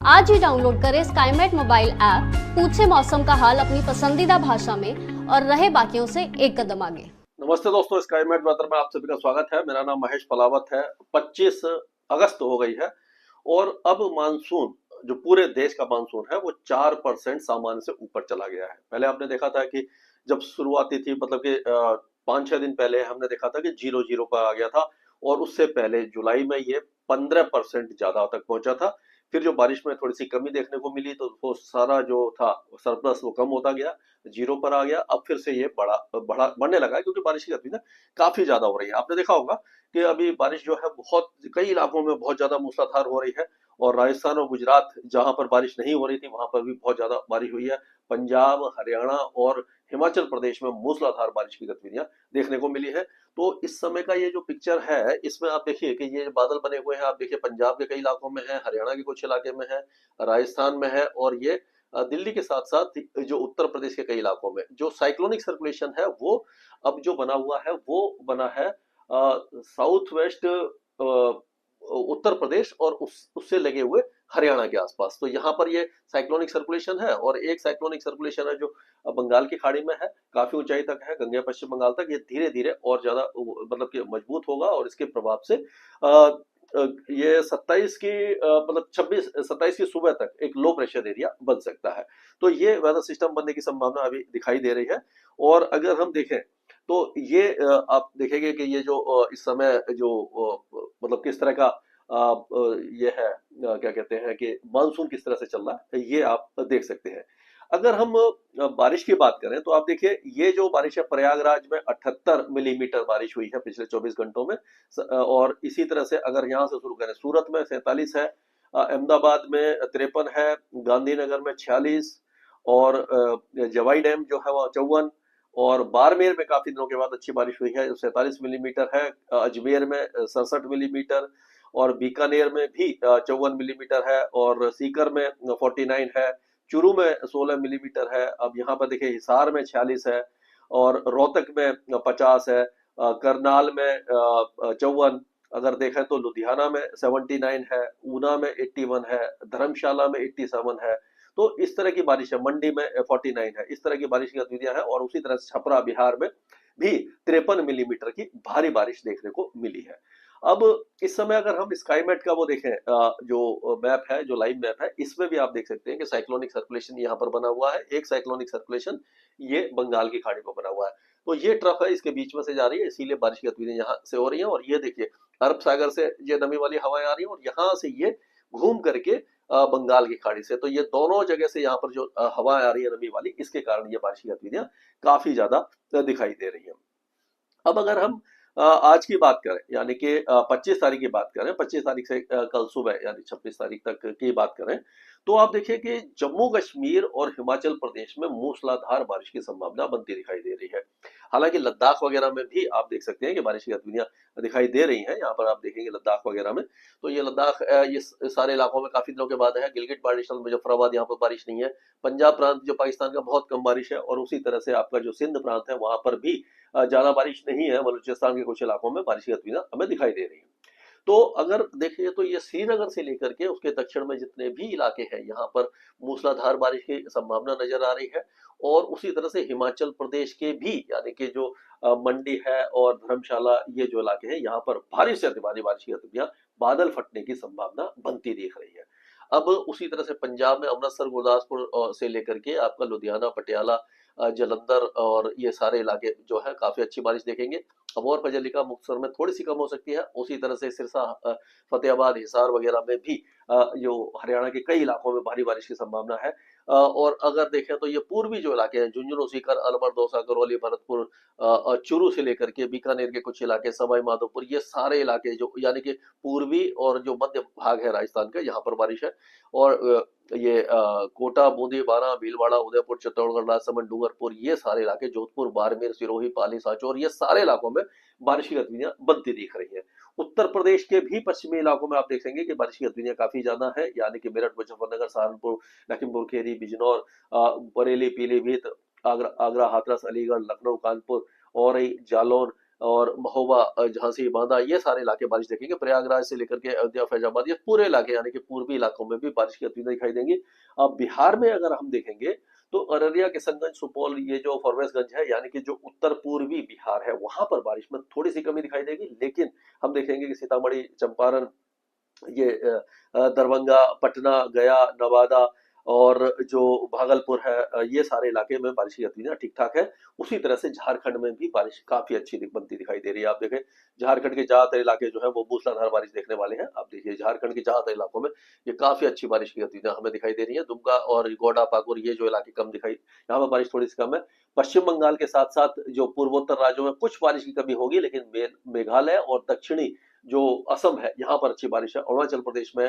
आज ही डाउनलोड करें Skymet mobile app, पूछे मौसम का हाल अपनी पसंदीदा भाषा में और रहे बाकियों से एक कदम आगे। नमस्ते दोस्तों, स्काईमेट वेदर में आप सभी का स्वागत है। मेरा नाम महेश पलावत है। 25 अगस्त हो गई है और अब मानसून, जो पूरे देश का मानसून है, वो 4% सामान्य से ऊपर चला गया है। पहले आपने देखा था कि जब शुरुआती थी, मतलब कि 5-6 दिन पहले हमने देखा था कि 0-0 पर आ गया था और उससे पहले जुलाई में ये 15% ज्यादा तक पहुंचा था। फिर जो बारिश में थोड़ी सी कमी देखने को मिली तो वो सारा जो था सरप्लस वो कम होता गया, 0 पर आ गया। अब फिर से ये बढ़ने लगा है क्योंकि बारिश की गति ना काफी ज्यादा हो रही है। आपने देखा होगा कि अभी बारिश जो है बहुत कई इलाकों में बहुत ज्यादा मूसलाधार हो रही है और राजस्थान और गुजरात जहां पर बारिश नहीं हो रही थी वहां पर भी बहुत ज्यादा बारिश हुई है। पंजाब, हरियाणा और हिमाचल प्रदेश में मूसलाधार बारिश की गतिविधियां देखने को मिली है। तो इस समय का ये जो पिक्चर है, इसमें आप देखिए कि ये बादल बने हुए हैं। आप देखिए पंजाब के कई इलाकों में है, हरियाणा के कुछ इलाके में है, राजस्थान में है और ये दिल्ली के साथ साथ जो उत्तर प्रदेश के कई इलाकों में जो साइक्लोनिक सर्कुलेशन है वो अब जो बना हुआ है वो बना है साउथ वेस्ट उत्तर प्रदेश और उससे लगे हुए हरियाणा के आसपास। तो यहाँ पर ये साइक्लोनिक सर्कुलेशन है और एक साइक्लोनिक सर्कुलेशन है जो बंगाल की खाड़ी में है, काफी ऊंचाई तक है, गंगे पश्चिम बंगाल तक। ये धीरे धीरे और ज्यादा मतलब कि मजबूत होगा और इसके प्रभाव से ये 27 की मतलब 26-27 की सुबह तक एक लो प्रेशर एरिया बन सकता है। तो ये वेदर सिस्टम बनने की संभावना अभी दिखाई दे रही है। और अगर हम देखें तो ये आप देखेंगे कि ये जो इस समय जो मतलब किस तरह का ये है, क्या कहते हैं कि मानसून किस तरह से चल रहा है, ये आप देख सकते हैं। अगर हम बारिश की बात करें तो आप देखिए ये जो बारिश है, प्रयागराज में 78 मिलीमीटर बारिश हुई है पिछले 24 घंटों में। और इसी तरह से अगर यहाँ से शुरू करें, सूरत में 47 है, अहमदाबाद में 53 है, गांधीनगर में 46 और जवाई डैम जो है वो 54 और बाड़मेर में काफी दिनों के बाद अच्छी बारिश हुई है, 47 मिलीमीटर है, अजमेर में 67 मिलीमीटर और बीकानेर में भी 54 मिलीमीटर है और सीकर में 49 है, चूरू में 16 मिलीमीटर है। अब यहाँ पर देखिए हिसार में 46 है और रोहतक में 50 है, करनाल में 54, अगर देखें तो लुधियाना में 79 है, ऊना में 81 है, धर्मशाला में 87 है। तो इस तरह की बारिश है, मंडी में 49 है। इस तरह की बारिश की गतिविधियां हैं और उसी तरह से छपरा बिहार में भी 53 मिलीमीटर की भारी बारिश देखने को मिली है। अब इस समय अगर हम स्काईमेट का वो देखें, जो मैप है, जो लाइव मैप है, इसमें भी आप देख सकते हैं कि साइक्लोनिक सर्कुलेशन यहाँ पर बना हुआ है। एक साइक्लोनिक सर्कुलेशन ये बंगाल की खाड़ी पर बना हुआ है। तो ये ट्रफ है, इसके बीच में से जा रही है, इसीलिए बारिश की गतिविधियां यहाँ से हो रही है। और ये देखिए अरब सागर से ये नमी वाली हवाएं आ रही है और यहाँ से ये घूम करके बंगाल की खाड़ी से, तो ये दोनों जगह से यहाँ पर जो हवा आ रही है नमी वाली, इसके कारण ये बारिश की गतिविधियां काफी ज्यादा दिखाई दे रही है। अब अगर हम आज की बात करें, यानी कि 25 तारीख की बात करें, 25 तारीख से कल सुबह यानी 26 तारीख तक की बात करें, तो आप देखिए कि जम्मू कश्मीर और हिमाचल प्रदेश में मूसलाधार बारिश की संभावना बनती दिखाई दे रही है। हालांकि लद्दाख वगैरह में भी आप देख सकते हैं कि बारिश की गतिविधियां दिखाई दे रही हैं। यहाँ पर आप देखेंगे लद्दाख वगैरह में, तो ये लद्दाख ये सारे इलाकों में काफी दिनों के बाद है। गिलगिट बाल्टिस्तान, मुजफ्फराबाद, यहाँ पर बारिश नहीं है। पंजाब प्रांत जो पाकिस्तान का, बहुत कम बारिश है और उसी तरह से आपका जो सिंध प्रांत है वहां पर भी ज्यादा बारिश नहीं है। बलूचिस्तान के कुछ इलाकों में बारिश की गतिविधियां हमें दिखाई दे रही है। तो अगर देखिए तो ये श्रीनगर से लेकर के उसके दक्षिण में जितने भी इलाके हैं, यहाँ पर मूसलाधार बारिश की संभावना नजर आ रही है। और उसी तरह से हिमाचल प्रदेश के भी, यानी कि जो मंडी है और धर्मशाला, ये जो इलाके हैं, यहाँ पर भारी से अति भारी बारिश की गतिविधियां, बादल फटने की संभावना बनती दिख रही है। अब उसी तरह से पंजाब में अमृतसर, गुरदासपुर से लेकर के आपका लुधियाना, पटियाला, जलंधर और ये सारे इलाके जो है काफी अच्छी बारिश देखेंगे। अबोहर, फजलिका, मुक्तसर में थोड़ी सी कम हो सकती है। उसी तरह से सिरसा, फतेहाबाद, हिसार वगैरह में भी जो हरियाणा के कई इलाकों में भारी बारिश की संभावना है। और अगर देखें तो ये पूर्वी जो इलाके हैं, झुंझुनू, सीकर, अलवर, दौसा, करौली, भरतपुर, चूरू से लेकर के बीकानेर के कुछ इलाके, सवाई माधोपुर, ये सारे इलाके जो यानी कि पूर्वी और जो मध्य भाग है राजस्थान का, यहाँ पर बारिश है। और ये कोटा, बूंदी, बारां, भीलवाड़ा, उदयपुर, चित्तौड़गढ़, राजसमंद, डूंगरपुर, ये सारे इलाके, जोधपुर, बाड़मेर, सिरोही, पाली, सांचौर, ये सारे इलाकों में बारिश की गतिविधियां बनती दिख रही है। उत्तर प्रदेश के भी पश्चिमी इलाकों में आप देखेंगे कि बारिश की गतिविधियां काफी ज्यादा है, यानी कि मेरठ, मुजफ्फरनगर, सहारनपुर, लखीमपुर खीरी, बिजनौर, बरेली, पीलीभीत, आगरा, हाथरस, अलीगढ़, लखनऊ, कानपुर, औरई, जालौन, और महोबा, झांसी, बांदा, ये सारे इलाके बारिश देखेंगे। प्रयागराज से लेकर के अयोध्या, फैजाबाद, ये पूरे इलाके यानी कि पूर्वी इलाकों में भी बारिश की गतिविधियां दिखाई देंगी। अब बिहार में अगर हम देखेंगे तो अररिया, किशनगंज, सुपौल, ये जो फॉरबिसगंज है यानी कि जो उत्तर पूर्वी बिहार है, वहां पर बारिश में थोड़ी सी कमी दिखाई देगी। लेकिन हम देखेंगे कि सीतामढ़ी, चंपारण, ये दरभंगा, पटना, गया, नवादा और जो भागलपुर है, ये सारे इलाके में बारिश की गतिविधियां ठीक ठाक है। उसी तरह से झारखंड में भी बारिश काफी अच्छी बनती दिखाई दे रही है। आप देखें झारखंड के ज्यादातर इलाके जो है वो मूसलाधार बारिश देखने वाले हैं। आप देखिए झारखंड के ज्यादातर इलाकों में ये काफी अच्छी बारिश की गतिविधियां हमें दिखाई दे रही है। दुमका और गोडा, पाकुर, ये जो इलाके कम दिखाई, यहाँ पर बारिश थोड़ी सी कम है। पश्चिम बंगाल के साथ साथ जो पूर्वोत्तर राज्यों में कुछ बारिश की कमी होगी, लेकिन मेघालय और दक्षिणी जो असम है, यहाँ पर अच्छी बारिश है। अरुणाचल प्रदेश में,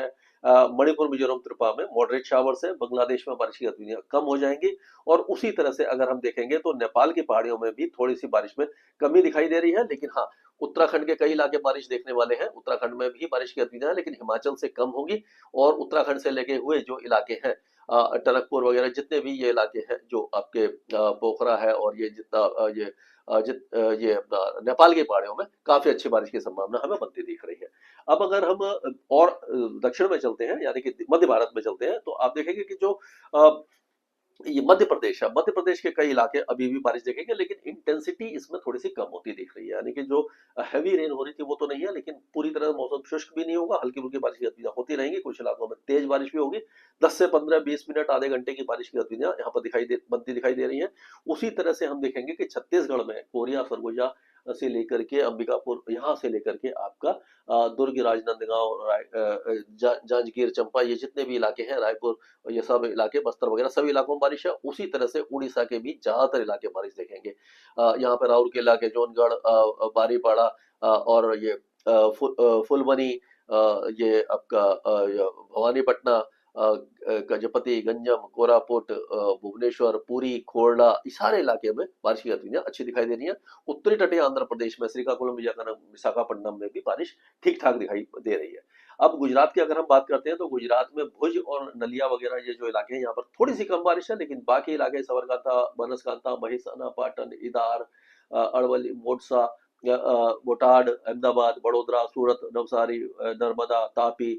मणिपुर, मिजोरम, त्रिपुरा में मॉडरेट शावर्स है। बांग्लादेश में बारिश की गतिविधियां कम हो जाएंगी। और उसी तरह से अगर हम देखेंगे तो नेपाल की पहाड़ियों में भी थोड़ी सी बारिश में कमी दिखाई दे रही है। लेकिन हाँ, उत्तराखंड के कई इलाके बारिश देखने वाले हैं। उत्तराखंड में भी बारिश की गतिविधियां, लेकिन हिमाचल से कम होगी। और उत्तराखंड से लगे हुए जो इलाके हैं, टनकपुर वगैरह, जितने भी ये इलाके हैं जो आपके पोखरा है और ये जितना ये अपना नेपाल की पहाड़ियों में काफी अच्छी बारिश की संभावना हमें बनती दिख रही है। अब अगर हम और दक्षिण में चलते हैं यानी कि मध्य भारत में चलते हैं, तो आप देखेंगे कि जो ये मध्य प्रदेश है, मध्य प्रदेश के कई इलाके अभी भी बारिश देखेंगे, लेकिन इंटेंसिटी इसमें थोड़ी सी कम होती दिख रही है। यानी कि जो हैवी रेन हो रही थी वो तो नहीं है, लेकिन पूरी तरह मौसम शुष्क भी नहीं होगा, हल्की फुल्की बारिश की गतिविधियां होती रहेंगी। कुछ इलाकों में तेज बारिश भी होगी। 10 से 15-20 मिनट, आधे घंटे की बारिश की गतिविधियां यहाँ पर बनती दिखाई दे रही है। उसी तरह से हम देखेंगे कि छत्तीसगढ़ में कोरिया, सरगुजा से लेकर के अंबिकापुर, यहाँ से लेकर के आपका दुर्ग, राजनांदगांव, जांजगीर, चंपा, ये जितने भी इलाके हैं, रायपुर, ये सब इलाके, बस्तर वगैरह सभी इलाकों में बारिश है। उसी तरह से उड़ीसा के भी ज्यादातर इलाके बारिश देखेंगे। यहाँ पर राउरकेला के जोनगढ़, बारीपाड़ा, और ये फुलबनी, ये आपका भवानीपटना, गजपति, गंजम, कोरापुट, भुवनेश्वर, पुरी, खोरडा, इस सारे इलाके में बारिश की गतिविधियां अच्छी दिखाई दे रही है। उत्तरी तटीय आंध्र प्रदेश में श्रीकाकुलम, विशाखापट्टनम में भी बारिश ठीक ठाक दिखाई दे रही है। अब गुजरात की अगर हम बात करते हैं तो गुजरात में भुज और नलिया वगैरह ये जो इलाके हैं, यहाँ पर थोड़ी सी कम बारिश है। लेकिन बाकी इलाके सबरकांठा, बनासकांठा, महेसाना, पाटन, इदार, अरवली, मोडसा, बोटाड, अहमदाबाद, बड़ोदरा, सूरत, नवसारी, नर्मदा, तापी,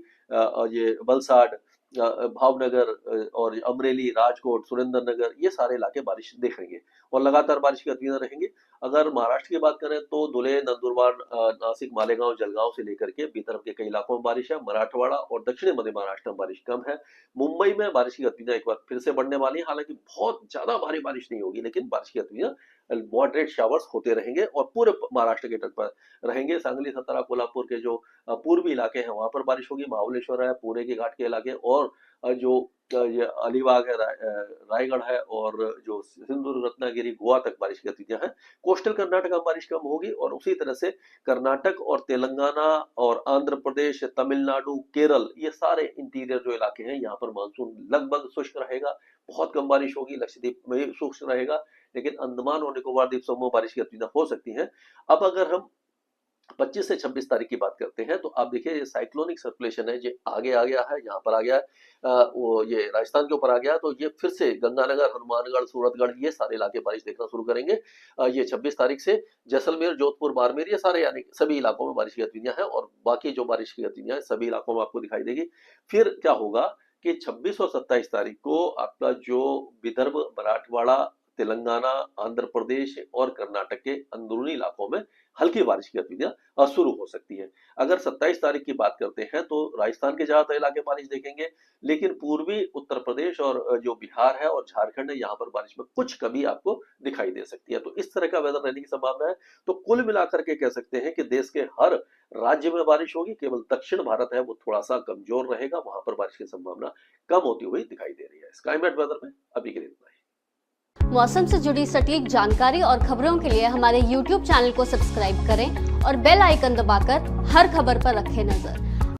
ये वलसाड, भावनगर, और अमरेली, राजकोट, सुरेंद्रनगर, ये सारे इलाके बारिश देखेंगे और लगातार बारिश की गतिविधियां रहेंगी। अगर महाराष्ट्र की बात करें तो धुले, नंदुरबार, नासिक, मालेगांव, जलगांव से लेकर के विदर्भ के कई इलाकों में बारिश है। मराठवाड़ा और दक्षिणी मध्य महाराष्ट्र में बारिश कम है। मुंबई में बारिश की गतिविधियां एक बार फिर से बढ़ने वाली है। हालांकि बहुत ज्यादा भारी बारिश नहीं होगी, लेकिन बारिश की गतिविधियां मॉडरेट शावर्स होते रहेंगे और पूरे महाराष्ट्र के तट पर रहेंगे। सांगली, सतारा, कोल्हापुर के जो पूर्वी इलाके हैं वहां पर बारिश होगी। महाबलेश्वर है, पुणे के घाट के इलाके, और जो ये अलीबाग है, रायगढ़ है, और जो सिंधु, रत्नागिरी, गोवा तक बारिश की गतिविधियां हैं। कोस्टल कर्नाटक में बारिश कम होगी। और उसी तरह से कर्नाटक और तेलंगाना और आंध्र प्रदेश, तमिलनाडु, केरल, ये सारे इंटीरियर जो इलाके हैं, यहाँ पर मानसून लगभग शुष्क रहेगा। बहुत कम बारिश होगी। लक्षद्वीप में शुष्क रहेगा, लेकिन अंडमान और निकोबार द्वीप समूह में बारिश की गतिविधियां हो सकती हैं। अब अगर हम 25 से 26 तारीख की बात करते हैं तो आप देखिए ये साइक्लोनिक सर्कुलेशन है, ये आगे आ गया है, यहाँ पर आ गया है, वो ये राजस्थान के ऊपर आ गया। तो ये फिर से गंगानगर, हनुमानगढ़, सूरतगढ़, ये सारे इलाके बारिश देखना शुरू करेंगे। ये 26 तारीख से जैसलमेर, जोधपुर, बाड़मेर, ये सारे यानी सभी इलाकों में बारिश की गतिविधियां हैं। और बाकी जो बारिश की गतिविधियां हैं सभी इलाकों में आपको दिखाई देगी। फिर क्या होगा कि 26 और 27 तारीख को आपका जो विदर्भ, मराठवाड़ा, तेलंगाना, आंध्र प्रदेश और कर्नाटक के अंदरूनी इलाकों में हल्की बारिश की गतिविधियां शुरू हो सकती है। अगर 27 तारीख की बात करते हैं तो राजस्थान के ज्यादातर इलाके बारिश देखेंगे, लेकिन पूर्वी उत्तर प्रदेश और जो बिहार है और झारखंड है, यहाँ पर बारिश में कुछ कमी आपको दिखाई दे सकती है। तो इस तरह का वेदर रहने की संभावना है। तो कुल मिलाकर के कह सकते हैं कि देश के हर राज्य में बारिश होगी। केवल दक्षिण भारत है वो थोड़ा सा कमजोर रहेगा, वहां पर बारिश की संभावना कम होती हुई दिखाई दे रही है। स्काईमेट वेदर में अभी के लिए इतना ही। मौसम से जुड़ी सटीक जानकारी और खबरों के लिए हमारे YouTube चैनल को सब्सक्राइब करें और बेल आइकन दबाकर हर खबर पर रखें नजर।